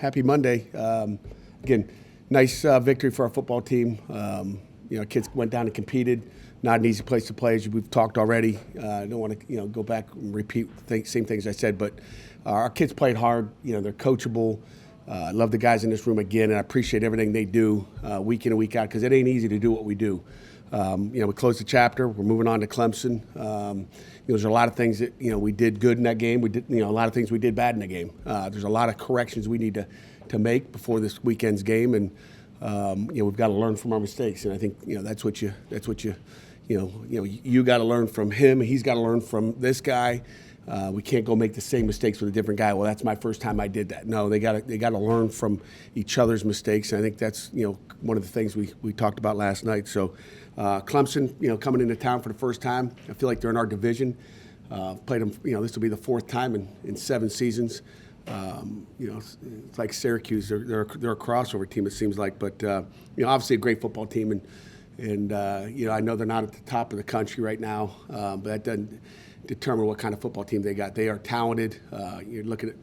Happy Monday. Again, nice victory for our football team. Kids went down and competed. Not an easy place to play, as we've talked already. I don't want to, go back and repeat the same things I said, but our kids played hard. They're coachable. I love the guys in this room again, and I appreciate everything they do week in and week out, because it ain't easy to do what we do. We closed the chapter. We're moving on to Clemson. There's a lot of things that we did good in that game. We did a lot of things we did bad in the game. There's a lot of corrections we need to make before this weekend's game, and we've got to learn from our mistakes. And I think that's what you got to learn from him. He's got to learn from this guy. We can't go make the same mistakes with a different guy. Well, that's my first time I did that. No, they got to learn from each other's mistakes. And I think that's one of the things we talked about last night. So Clemson, coming into town for the first time, I feel like they're in our division. Played them. This will be the fourth time in 7 seasons. It's like Syracuse. They're a crossover team, it seems like. But obviously a great football team, and I know they're not at the top of the country right now, but that doesn't determine what kind of football team they got. They are talented. You're looking at,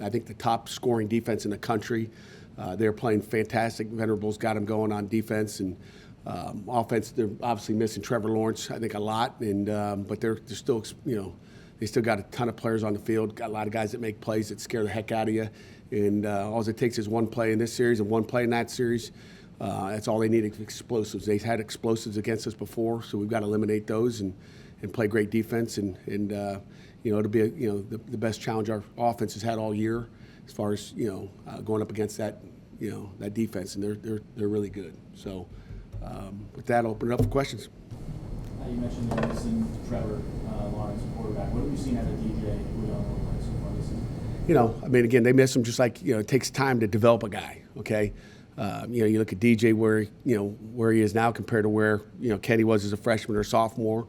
I think, the top scoring defense in the country. They're playing fantastic. Venerable's got them going on defense, and offense. They're obviously missing Trevor Lawrence, I think, a lot, and but they're still, they still got a ton of players on the field. Got a lot of guys that make plays that scare the heck out of you, and all it takes is one play in this series and one play in that series. That's all they need is explosives. They've had explosives against us before, so we've got to eliminate those and play great defense. And it'll be the best challenge our offense has had all year, as far as going up against that that defense, and they're really good. So with that, I'll open it up for questions. You mentioned you're missing Trevor Lawrence, quarterback. What have you seen out of DJ so far this season? Again, they miss him just like it takes time to develop a guy. Okay. You look at DJ where he is now compared to where Kenny was as a freshman or sophomore.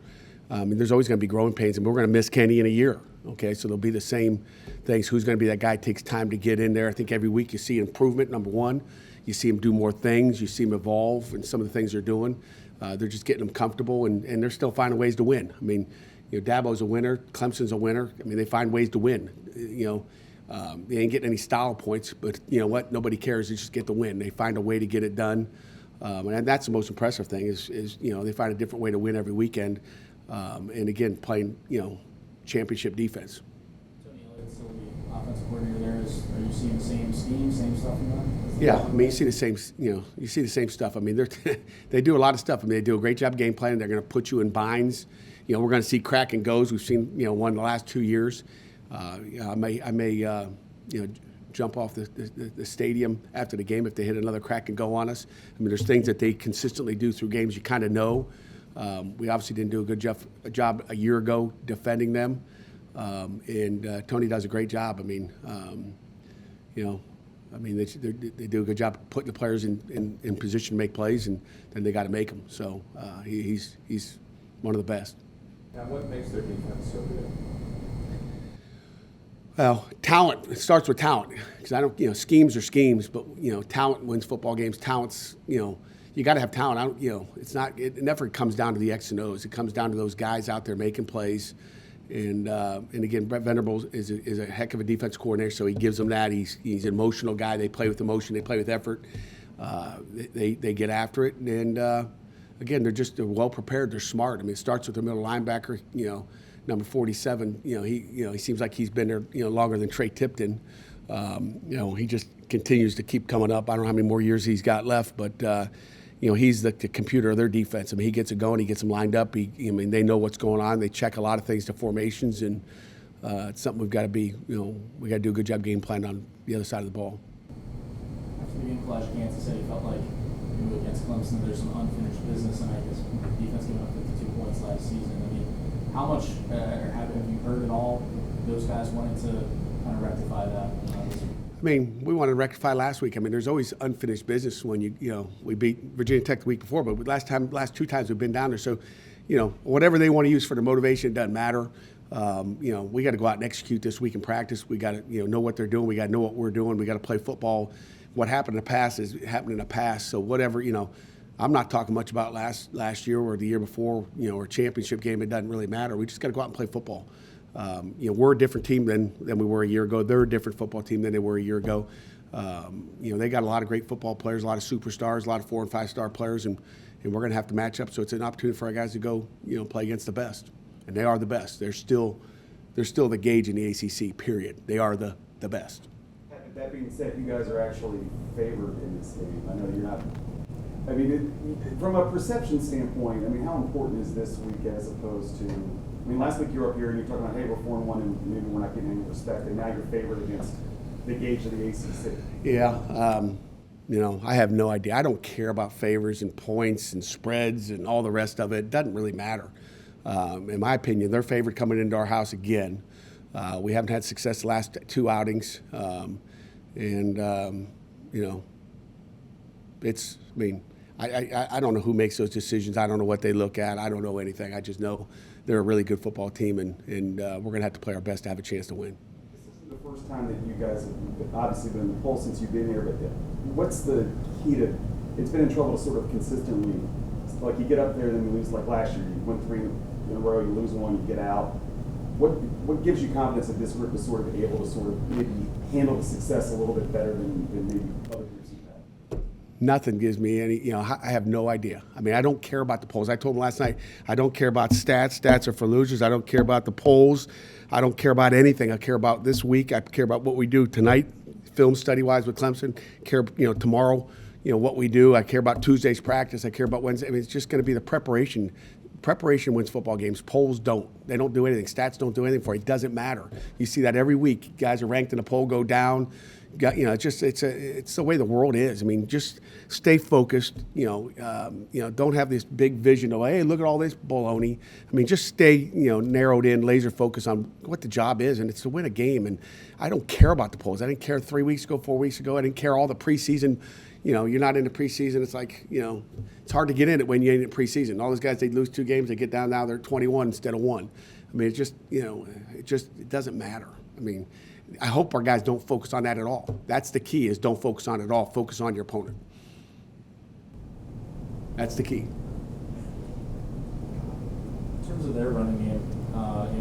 There's always going to be growing pains, and we're going to miss Kenny in a year. Okay, so there'll be the same things. Who's going to be that guy? It takes time to get in there. I think every week you see improvement. Number one, you see him do more things. You see him evolve in some of the things they're doing. They're just getting them comfortable, and they're still finding ways to win. Dabo's a winner. Clemson's a winner. They find ways to win. They ain't getting any style points, but you know what? Nobody cares. They just get the win. They find a way to get it done, and that's the most impressive thing. Is they find a different way to win every weekend, and again playing championship defense. Tony Elliott's still the offensive coordinator there. Are you seeing the same scheme, same stuff in that? Yeah, you see the same. You see the same stuff. They do a lot of stuff. They do a great job game planning. They're going to put you in binds. We're going to see crack and goes. We've seen one in the last 2 years. I may jump off the stadium after the game if they hit another crack and go on us. There's things that they consistently do through games you kind of know. We obviously didn't do a good job a year ago defending them, and Tony does a great job. They do a good job putting the players in position to make plays, and then they got to make them. So he's one of the best. Now, what makes their defense so good? Well, talent. It starts with talent, because I don't. Schemes are schemes, but talent wins football games. Talent's you got to have talent. It's not. It never comes down to the X and O's. It comes down to those guys out there making plays. And again, Brett Venerable is a heck of a defense coordinator, so he gives them that. He's an emotional guy. They play with emotion. They play with effort. They get after it. And again, they're well prepared. They're smart. It starts with the middle linebacker. Number 47. He seems like he's been there longer than Trey Tipton. He just continues to keep coming up. I don't know how many more years he's got left, but. He's the computer of their defense. He gets it going. He gets them lined up. They know what's going on. They check a lot of things to formations, and it's something we've got to be. We got to do a good job game plan on the other side of the ball. After the game, Flash Kansas said he felt like against Clemson there's some unfinished business, and I guess defense giving up 52 points last season. How much have you heard at all those guys wanting to kind of rectify that? We wanted to rectify last week. There's always unfinished business when we beat Virginia Tech the week before, but last 2 times we've been down there. So, whatever they want to use for the motivation, it doesn't matter. We got to go out and execute this week in practice. We got to know what they're doing. We got to know what we're doing. We got to play football. What happened in the past is happened in the past. So whatever, I'm not talking much about last year or the year before, or championship game. It doesn't really matter. We just got to go out and play football. We're a different team than we were a year ago. They're a different football team than they were a year ago. They got a lot of great football players, a lot of superstars, a lot of 4- and 5-star players, and we're going to have to match up. So it's an opportunity for our guys to go, play against the best, and they are the best. They're still the gauge in the ACC. Period. They are the best. That being said, you guys are actually favored in this game. I know you're not. I mean, from a perception standpoint, I mean, how important is this week as opposed to? I mean, last week you were up here and you're talking about, hey, we're 4-1 and maybe we're not getting any respect, and now you're favored against the gauge of the ACC. Yeah, I have no idea. I don't care about favors and points and spreads and all the rest of it. It doesn't really matter. In my opinion, they're favored coming into our house again. We haven't had success the last 2 outings, it's. I mean, I don't know who makes those decisions. I don't know what they look at. I don't know anything. I just know they're a really good football team, and we're going to have to play our best to have a chance to win. This isn't the first time that you guys have obviously been in the poll since you've been here, but what's the key to? It's been in trouble to sort of consistently, like you get up there and then you lose. Like last year, you win 3 in a row, you lose 1, you get out. What gives you confidence that this group is sort of able to sort of maybe handle the success a little bit better than maybe other groups you've had? Nothing gives me any, I have no idea. I mean, I don't care about the polls. I told them last night, I don't care about stats. Stats are for losers. I don't care about the polls. I don't care about anything. I care about this week. I care about what we do tonight, film study-wise with Clemson. Care, tomorrow, what we do. I care about Tuesday's practice. I care about Wednesday. I mean, it's just going to be the preparation. Preparation wins football games. Polls don't. They don't do anything. Stats don't do anything for it. It doesn't matter. You see that every week. Guys are ranked in a poll, go down. It's the way the world is. I mean, just stay focused. Don't have this big vision of, hey, look at all this baloney. I mean, just stay, narrowed in, laser focus on what the job is, and it's to win a game. And I don't care about the polls. I didn't care 3 weeks ago, 4 weeks ago. I didn't care all the preseason. You're not in the preseason. It's like, it's hard to get in it when you ain't in preseason. All those guys, they lose 2 games, they get down now, they're 21 instead of 1. I mean, it's just, it doesn't matter. I mean, I hope our guys don't focus on that at all. That's the key, is don't focus on it at all. Focus on your opponent. That's the key. In terms of their running game,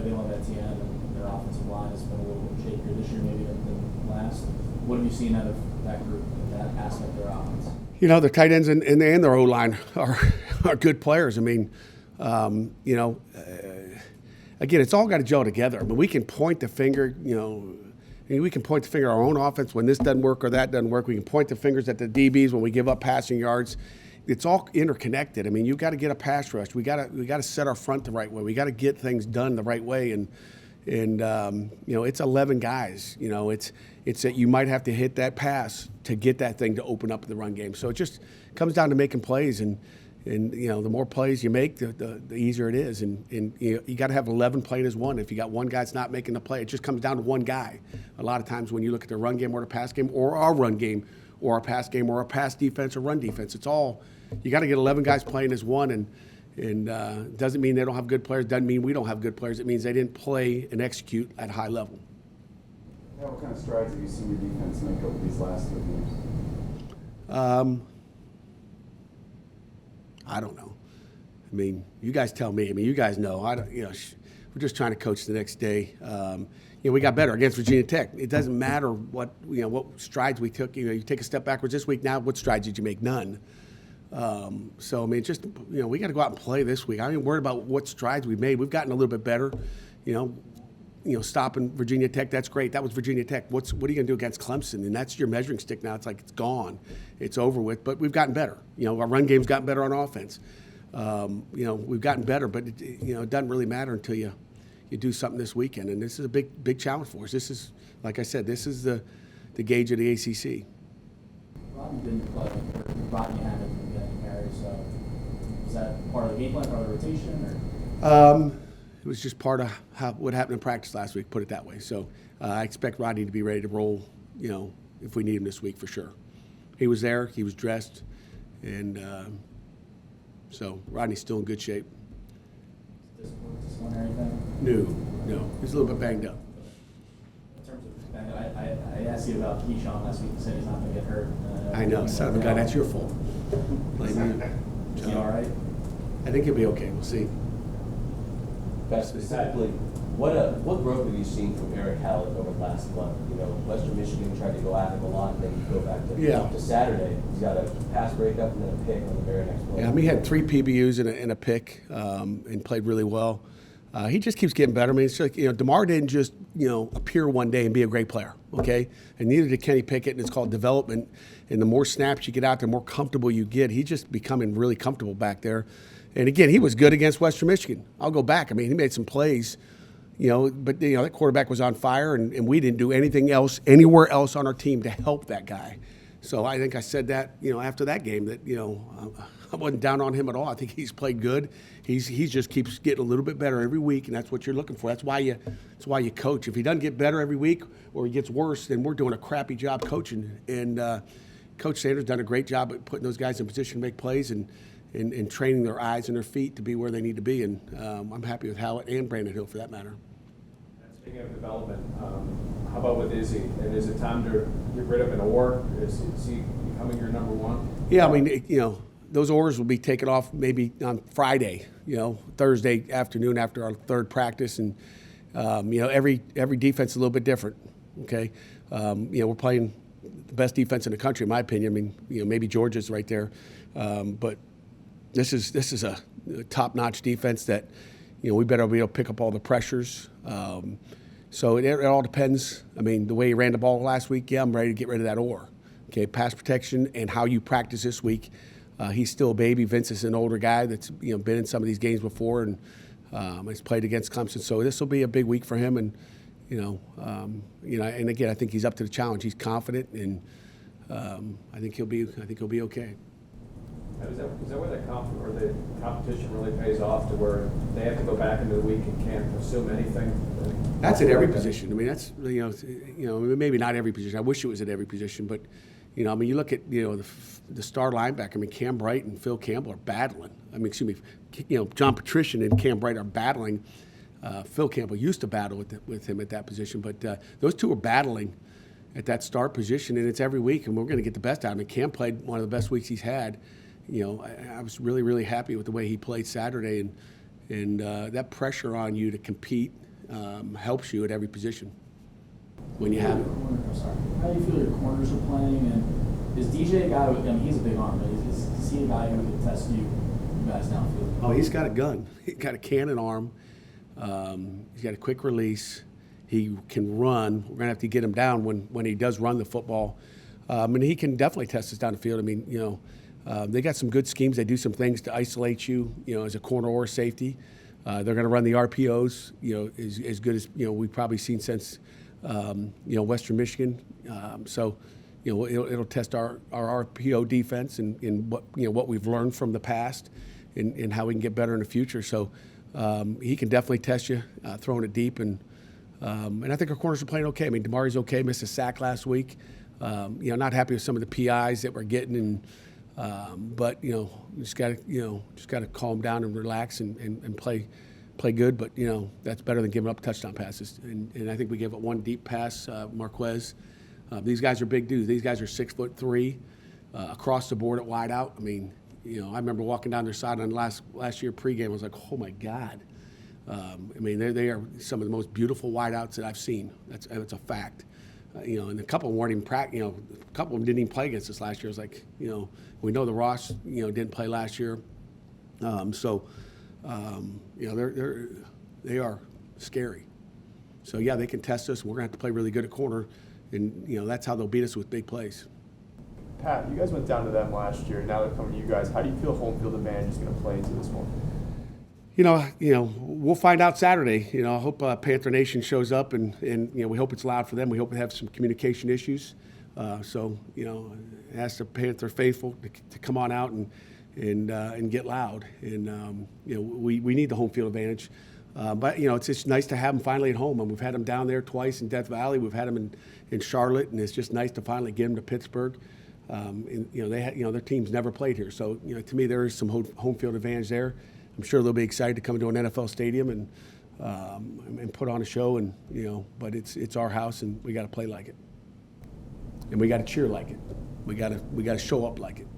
they don't have Etienne, and their offensive line has been a little bit shakier this year maybe than last. What have you seen out of that group, that aspect of their offense? The tight ends and their O-line are good players. I mean, again, it's all got to gel together. I mean, we can point the finger, we can point the finger at our own offense when this doesn't work or that doesn't work. We can point the fingers at the DBs when we give up passing yards. It's all interconnected. I mean, you got to get a pass rush. We got to set our front the right way. We got to get things done the right way. And it's 11 guys. It's that you might have to hit that pass to get that thing to open up the run game. So it just comes down to making plays, and the more plays you make, the easier it is. And you got to have 11 playing as one. If you got one guy that's not making the play, it just comes down to one guy. A lot of times when you look at the run game or the pass game or our run game or our pass game or our pass defense or run defense, it's all you got to get 11 guys playing as one. And doesn't mean they don't have good players. Doesn't mean we don't have good players. It means they didn't play and execute at a high level. What kind of strides have you seen your defense make over these last 3 games? I don't know. I mean, you guys tell me. I mean, you guys know. We're just trying to coach the next day. We got better against Virginia Tech. It doesn't matter what strides we took. You take a step backwards this week. Now, what strides did you make? None. So I mean, just we got to go out and play this week. I ain't worried about what strides we've made. We've gotten a little bit better. Stopping Virginia Tech, that's great. That was Virginia Tech. What are you going to do against Clemson? And that's your measuring stick now. It's like it's gone. It's over with. But we've gotten better. Our run game's gotten better on offense. We've gotten better, but it doesn't really matter until you do something this weekend. And this is a big challenge for us. This is, like I said, this is the gauge of the ACC. Rodney didn't play. Rodney hadn't getting carries. So was that part of the game plan, part of the rotation, or? It was just part of what happened in practice last week, put it that way. So I expect Rodney to be ready to roll, if we need him this week for sure. He was there, he was dressed, and so Rodney's still in good shape. Disciplinary thing? No. He's a little bit banged up. In terms of banged up, I asked you about Keyshawn last week. You said he's not going to get hurt. I know, son of a gun, that's your fault. Blame you. Is he all right? I think he'll be okay. We'll see. Specifically, What growth have you seen from Eric Hallett over the last month? You know, Western Michigan tried to go at him a lot, and then you go back to Saturday. He's got a pass breakup and then a pick on the very next play. Yeah, I mean, he had 3 PBUs and a pick, and played really well. He just keeps getting better. I mean, it's like, DeMar didn't just, appear one day and be a great player, okay? And neither did Kenny Pickett, and it's called development. And the more snaps you get out, the more comfortable you get. He's just becoming really comfortable back there. And again, he was good against Western Michigan. I'll go back. I mean, he made some plays, but that quarterback was on fire, and we didn't do anything else anywhere else on our team to help that guy. So I think I said that, after that game that, I wasn't down on him at all. I think he's played good. He just keeps getting a little bit better every week, and that's what you're looking for. That's why you coach. If he doesn't get better every week or he gets worse, then we're doing a crappy job coaching. And Coach Sanders done a great job at putting those guys in position to make plays and training their eyes and their feet to be where they need to be. And I'm happy with Hallett and Brandon Hill for that matter. Speaking of development, how about with Izzy? And is it time to get rid of an Orr? Is he becoming your number one? Yeah, I mean, those orders will be taken off maybe on Friday, Thursday afternoon after our third practice. And, every defense is a little bit different, okay? We're playing the best defense in the country, in my opinion. I mean, maybe Georgia's right there. But this is a top-notch defense that, we better be able to pick up all the pressures. So it all depends. I mean, the way he ran the ball last week, I'm ready to get rid of that Orr. Okay, pass protection and how you practice this week. He's still a baby. Vince is an older guy that's been in some of these games before, and he's played against Clemson. So this will be a big week for him, and and again, I think he's up to the challenge. He's confident, and I think he'll be okay. Is that where the competition really pays off, to where they have to go back into the week and can't assume anything? That's at every position. I mean, that's maybe not every position. I wish it was at every position, but you look at the star linebacker. I mean, Cam Bright and Phil Campbell are battling. I mean, John Patrician and Cam Bright are battling. Phil Campbell used to battle with him at that position, but those two are battling at that star position, and it's every week, and we're going to get the best out of him. Cam played one of the best weeks he's had. I was really, really happy with the way he played Saturday, and that pressure on you to compete helps you at every position when you have it. How do you feel your corners are playing? And is DJ a guy he's a big arm, but is he a guy who can test you guys downfield? Oh, he's got a gun. He's got a cannon arm. He's got a quick release. He can run. We're going to have to get him down when he does run the football. And he can definitely test us down the field. I mean, they got some good schemes. They do some things to isolate you, as a corner or a safety. They're going to run the RPOs, as good as, we've probably seen since, Western Michigan. So, it'll test our RPO defense and what we've learned from the past and how we can get better in the future. So he can definitely test you, throwing it deep. And I think our corners are playing okay. I mean, Damari's okay, missed a sack last week. Not happy with some of the PIs that we're getting, but just got to calm down and relax and play good. But that's better than giving up touchdown passes. And I think we gave up one deep pass, Marquez. These guys are big dudes. These guys are 6'3", across the board at wide out. I mean, I remember walking down their sideline last year pregame. I was like, oh my God. I mean, they are some of the most beautiful wideouts that I've seen. That's a fact. And a couple of them weren't even a couple of them didn't even play against us last year. It was like, we know the Ross, didn't play last year. They are scary. So yeah, they can test us. We're gonna have to play really good at corner, and that's how they'll beat us with big plays. Pat, you guys went down to them last year. Now they're coming to you guys. How do you feel home field advantage is going to play into this one? We'll find out Saturday. I hope Panther Nation shows up, and we hope it's loud for them. We hope we have some communication issues. So ask the Panther faithful to come on out and get loud. And we need the home field advantage. But it's just nice to have them finally at home. And we've had them down there twice in Death Valley. We've had them in Charlotte, and it's just nice to finally get them to Pittsburgh. Their team's never played here, so to me there is some home field advantage there. I'm sure they'll be excited to come to an NFL stadium and put on a show, and but it's our house, and we got to play like it, and we got to cheer like it. We got to show up like it.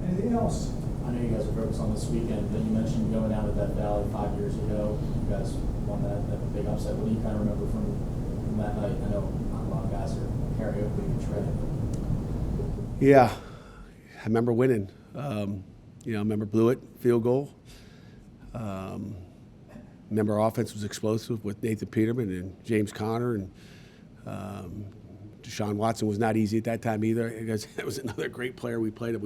Anything else? I know you guys are focused on this weekend, but you mentioned going out of that valley 5 years ago. You guys won that big upset. What do you kind of remember from that night? I know not a lot of guys are karaoke and shredded. Yeah, I remember winning. I remember Blewett field goal. Remember our offense was explosive with Nathan Peterman and James Conner, and Deshaun Watson was not easy at that time either, because that was another great player we played.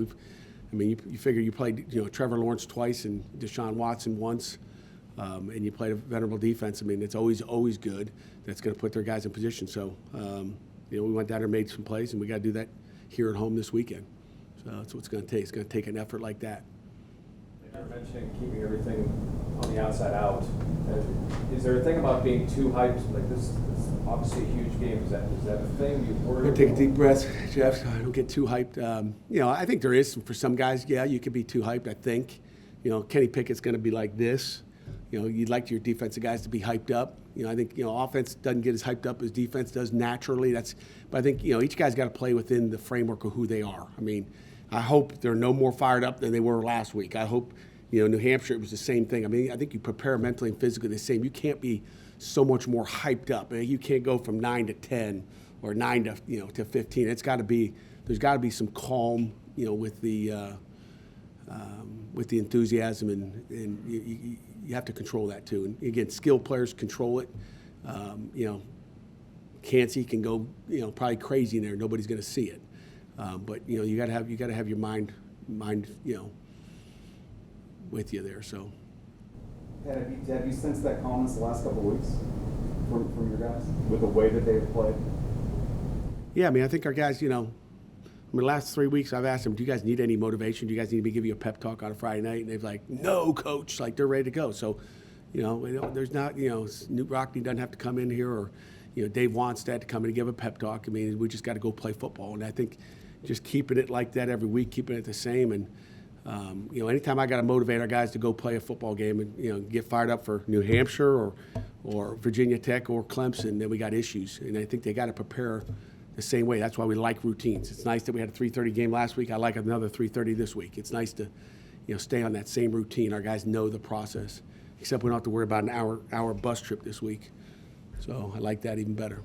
You figure you played Trevor Lawrence twice and Deshaun Watson once, and you played a venerable defense. It's always good. That's going to put their guys in position. So we went down there and made some plays, and we got to do that here at home this weekend. So that's what it's going to take. It's going to take an effort like that. You were mentioning keeping everything on the outside out. Is there a thing about being too hyped? Like this is obviously a huge game. Is that a thing you worry about? Take a deep breath, Jeff, so I don't get too hyped. I think there is for some guys. Yeah, you could be too hyped. I think, Kenny Pickett's going to be like this. You'd like your defensive guys to be hyped up. I think offense doesn't get as hyped up as defense does naturally. But I think each guy's got to play within the framework of who they are. I hope they're no more fired up than they were last week. I hope New Hampshire, it was the same thing. I think you prepare mentally and physically the same. You can't be so much more hyped up. You can't go from 9 to 10 or 9 to 15. There's got to be some calm with the enthusiasm, and you have to control that too. And again, skilled players control it. Cansey can go probably crazy in there. Nobody's going to see it. But you got to have your mind with you there. So. Pat, have you sensed that calmness the last couple of weeks from your guys with the way that they've played? Yeah, I think our guys, the last 3 weeks I've asked them, do you guys need any motivation? Do you guys need me to give you a pep talk on a Friday night? And they've like, no, coach. Like, they're ready to go. So, there's not, Newt Rockney doesn't have to come in here, or, Dave Wanstead to come in and give a pep talk. We just got to go play football. And I think just keeping it like that every week, keeping it the same. And, anytime I got to motivate our guys to go play a football game and, get fired up for New Hampshire or Virginia Tech or Clemson, then we got issues. And I think they got to prepare the same way. That's why we like routines. It's nice that we had a 3:30 game last week. I like another 3:30 this week. It's nice to, stay on that same routine. Our guys know the process, except we don't have to worry about an hour bus trip this week. So I like that even better.